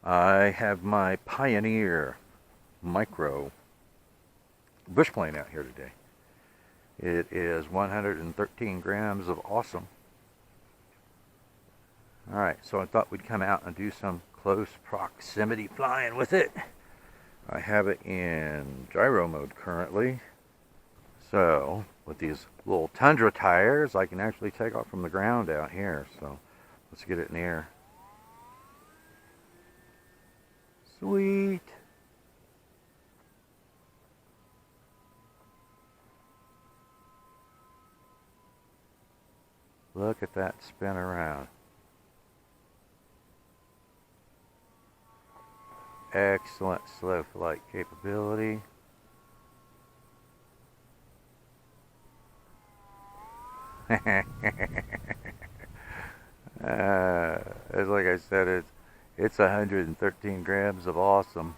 I have my Pioneer micro bush plane out here today. It is 113 grams of awesome. Alright, so I thought we'd come out and do some close proximity flying with it. I have it in gyro mode currently. So, with these little Tundra tires, I can actually take off from the ground out here. So, let's get it in the air. Sweet. Look at that spin around. Excellent slow flight capability. As like I said, it's 113 grams of awesome.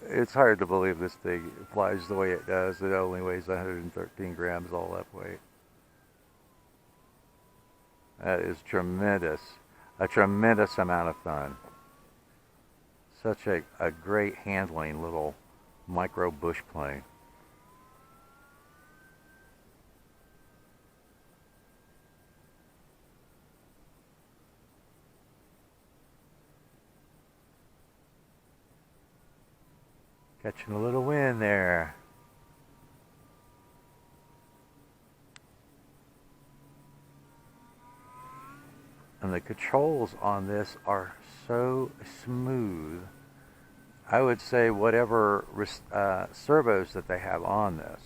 It's hard to believe this thing flies the way it does. It only weighs 113 grams all that weight. That is tremendous. A tremendous amount of fun. Such a great handling little micro bush plane. Catching a little wind there. And the controls on this are so smooth. I would say whatever servos that they have on this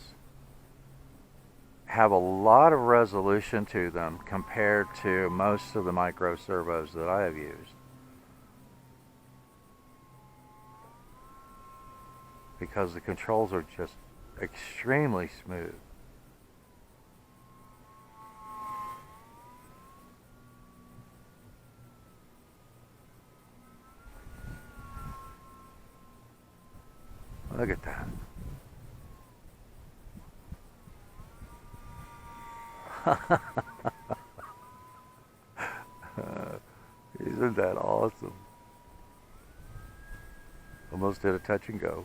have a lot of resolution to them compared to most of the micro servos that I have used. Because the controls are just extremely smooth. Look at that. Isn't that awesome? Almost did a touch and go.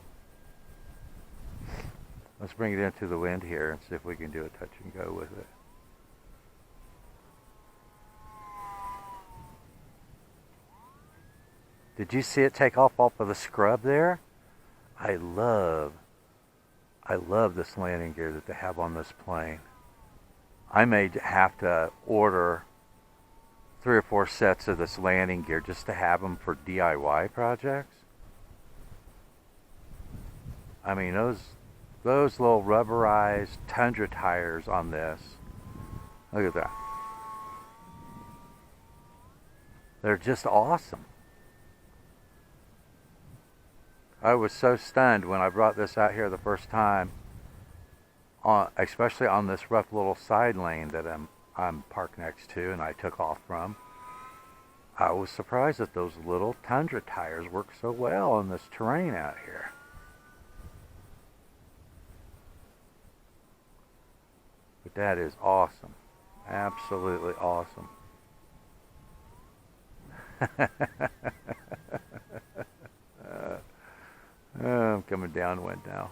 Let's bring it into the wind here and see if we can do a touch and go with it. Did you see it take off of the scrub there? I love this landing gear that they have on this plane. I may have to order 3 or 4 sets of this landing gear just to have them for DIY projects. I mean, those little rubberized Tundra tires on this. Look at that. They're just awesome. I was so stunned when I brought this out here the first time, especially on this rough little side lane that I'm parked next to and I took off from. I was surprised that those little Tundra tires work so well on this terrain out here. But that is awesome. Absolutely awesome. I'm coming downwind now.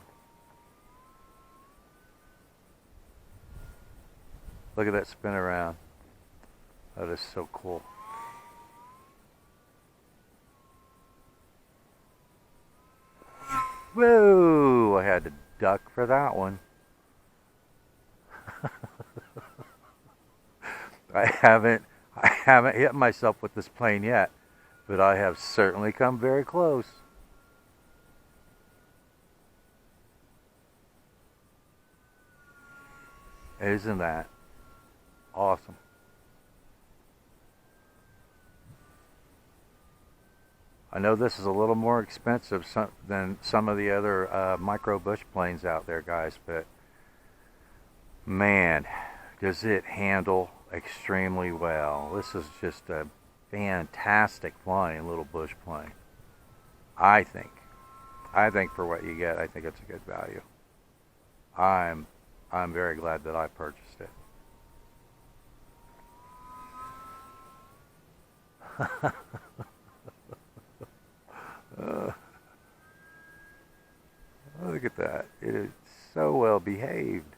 Look at that spin around. That is so cool. Whoa! I had to duck for that one. I haven't hit myself with this plane yet, but I have certainly come very close. Isn't that awesome? I know this is a little more expensive than some of the other micro bush planes out there, guys, but man, does it handle extremely well. This is just a fantastic flying little bush plane. I think. I think for what you get, I think it's a good value. I'm very glad that I purchased it. Look at that. It is so well behaved.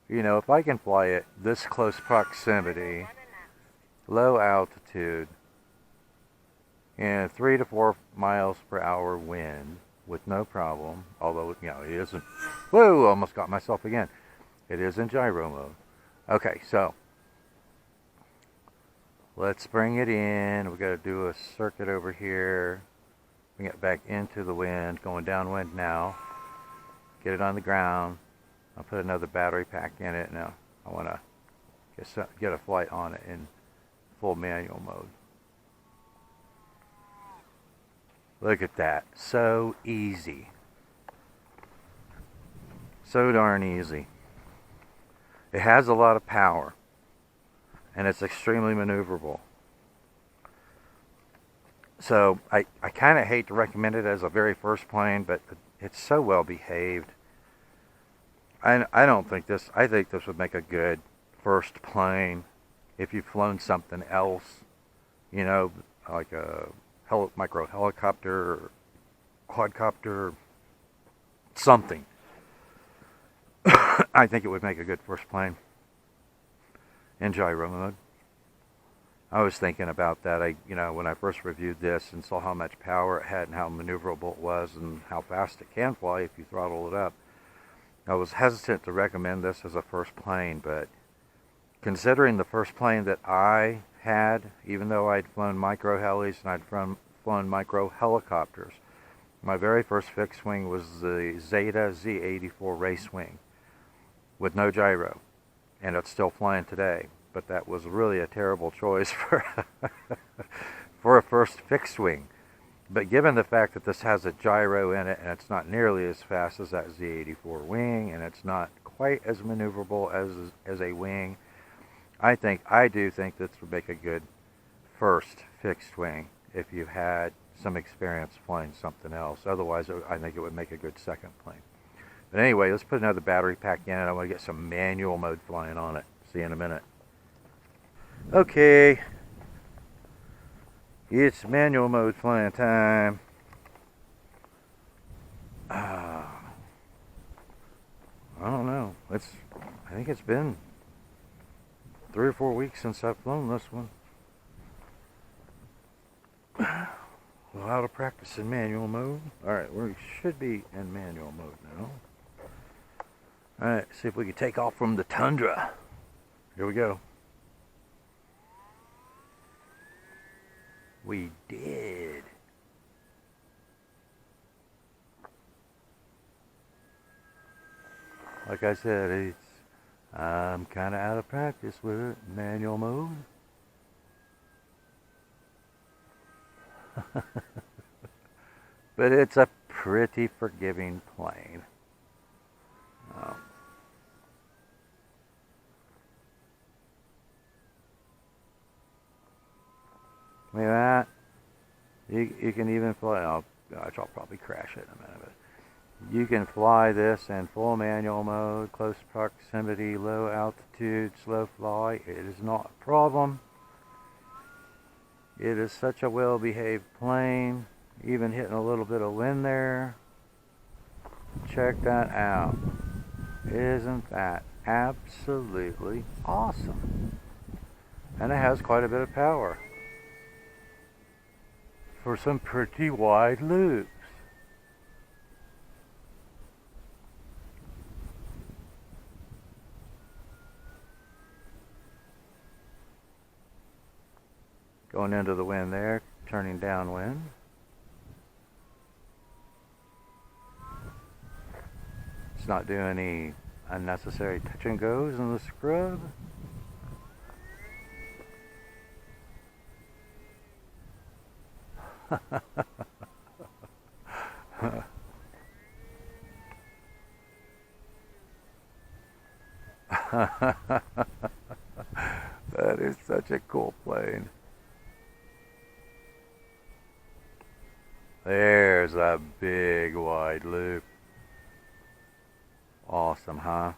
You know, if I can fly it this close proximity, low altitude, and 3 to 4 miles per hour wind with no problem, although, you know, it isn't, whoa, almost got myself again. It is in gyro mode. Okay, so let's bring it in. We got to do a circuit over here. Bring it back into the wind, going downwind now. Get it on the ground. I'll put another battery pack in it. Now I want to get a flight on it in full manual mode. Look at that. So easy. So darn easy. It has a lot of power, and it's extremely maneuverable. So I kind of hate to recommend it as a very first plane, but it's so well behaved. I don't think this, I think this would make a good first plane if you've flown something else, you know, like a micro helicopter or quadcopter, something. I think it would make a good first plane in gyro mode. I was thinking about that. You know, when I first reviewed this and saw how much power it had and how maneuverable it was and how fast it can fly if you throttle it up, I was hesitant to recommend this as a first plane, but considering the first plane that I had, even though I'd flown micro helis and I'd flown micro helicopters, my very first fixed wing was the Zeta Z84 race wing with no gyro, and it's still flying today. But that was really a terrible choice for for a first fixed wing. But given the fact that this has a gyro in it and it's not nearly as fast as that Z84 wing and it's not quite as maneuverable as a wing, I do think this would make a good first fixed wing if you had some experience flying something else. Otherwise, I think it would make a good second plane. But anyway, let's put another battery pack in and I want to get some manual mode flying on it. See you in a minute. Okay, it's manual mode flying time. I don't know. I think it's been 3 or 4 weeks since I've flown this one. A lot of practice in manual mode. Alright, we should be in manual mode now. Alright, see if we can take off from the tundra. Here we go. We did. Like I said, I'm kind of out of practice with it, manual mode. But it's a pretty forgiving plane. Look at that. You can even fly. Oh gosh, I'll probably crash it in a minute. But you can fly this in full manual mode, close proximity, low altitude, slow fly. It is not a problem. It is such a well-behaved plane. Even hitting a little bit of wind there. Check that out. Isn't that absolutely awesome? And it has quite a bit of power for some pretty wide loops. Going into the wind there, turning downwind. It's not doing any unnecessary touch and goes in the scrub. That is such a cool plane. There's a big wide loop. Awesome, huh?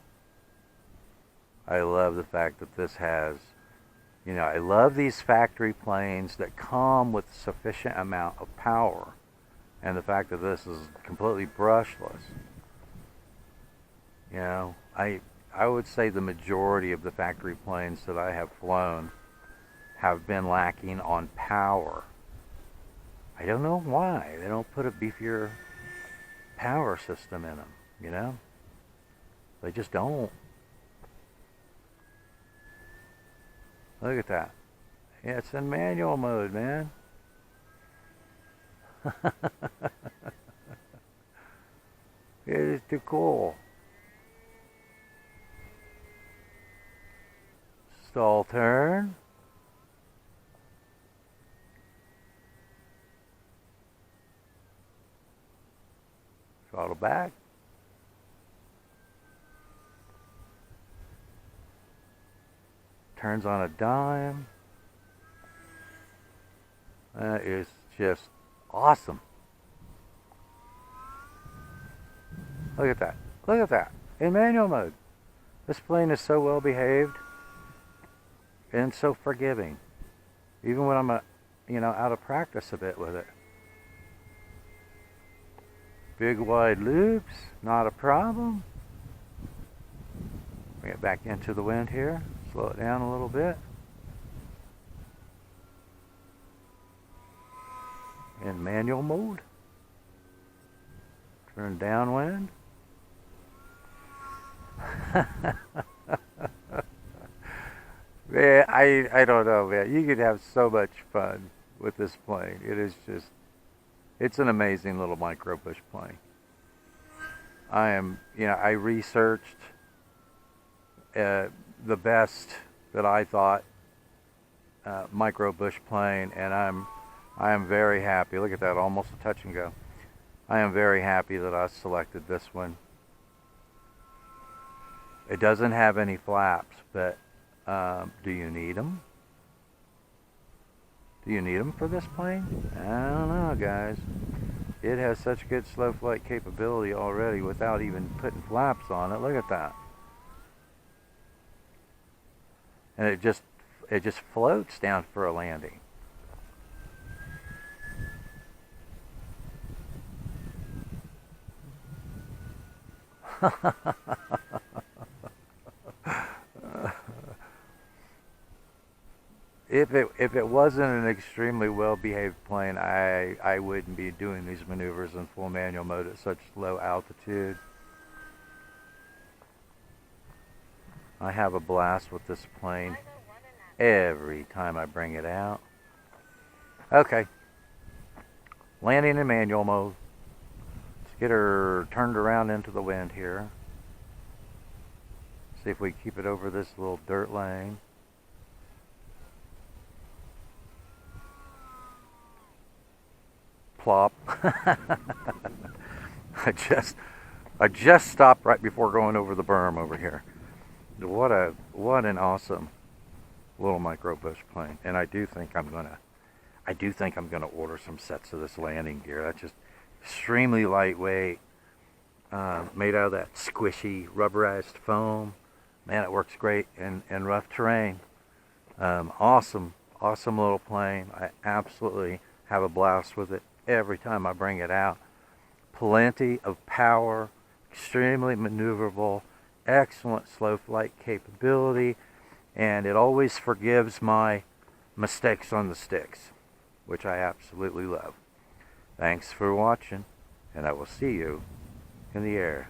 I love the fact that this has, I love these factory planes that come with sufficient amount of power. And the fact that this is completely brushless. I would say the majority of the factory planes that I have flown have been lacking on power. I don't know why. They don't put a beefier power system in them, They just don't. Look at that. Yeah, it's in manual mode, man. It is too cool. Stall turn. Throttle back. Turns on a dime. That is just awesome. Look at that. Look at that. In manual mode. This plane is so well behaved and so forgiving. Even when I'm out of practice a bit with it. Big wide loops, not a problem. Bring it back into the wind here. Slow it down a little bit. In manual mode. Turn downwind. Man, I don't know, man. You could have so much fun with this plane. It is just, it's an amazing little micro bush plane. I researched the best that I thought micro bush plane, and I am very happy. Look at that, almost a touch and go. I am very happy that I selected this one. It doesn't have any flaps, but do you need them? Do you need them for this plane? I don't know, guys. It has such good slow flight capability already without even putting flaps on it. Look at that. And it just floats down for a landing. If it wasn't an extremely well-behaved plane, I wouldn't be doing these maneuvers in full manual mode at such low altitude. I have a blast with this plane every time I bring it out. Okay, landing in manual mode. Let's get her turned around into the wind here. See if we keep it over this little dirt lane. Plop. I just stopped right before going over the berm over here. What an awesome little micro bush plane. And I do think I'm gonna order some sets of this landing gear. That's just extremely lightweight, made out of that squishy rubberized foam. Man, it works great in rough terrain. Awesome little plane. I absolutely have a blast with it every time I bring it out. Plenty of power, extremely maneuverable, excellent slow flight capability, and it always forgives my mistakes on the sticks, which I absolutely love. Thanks for watching, and I will see you in the air.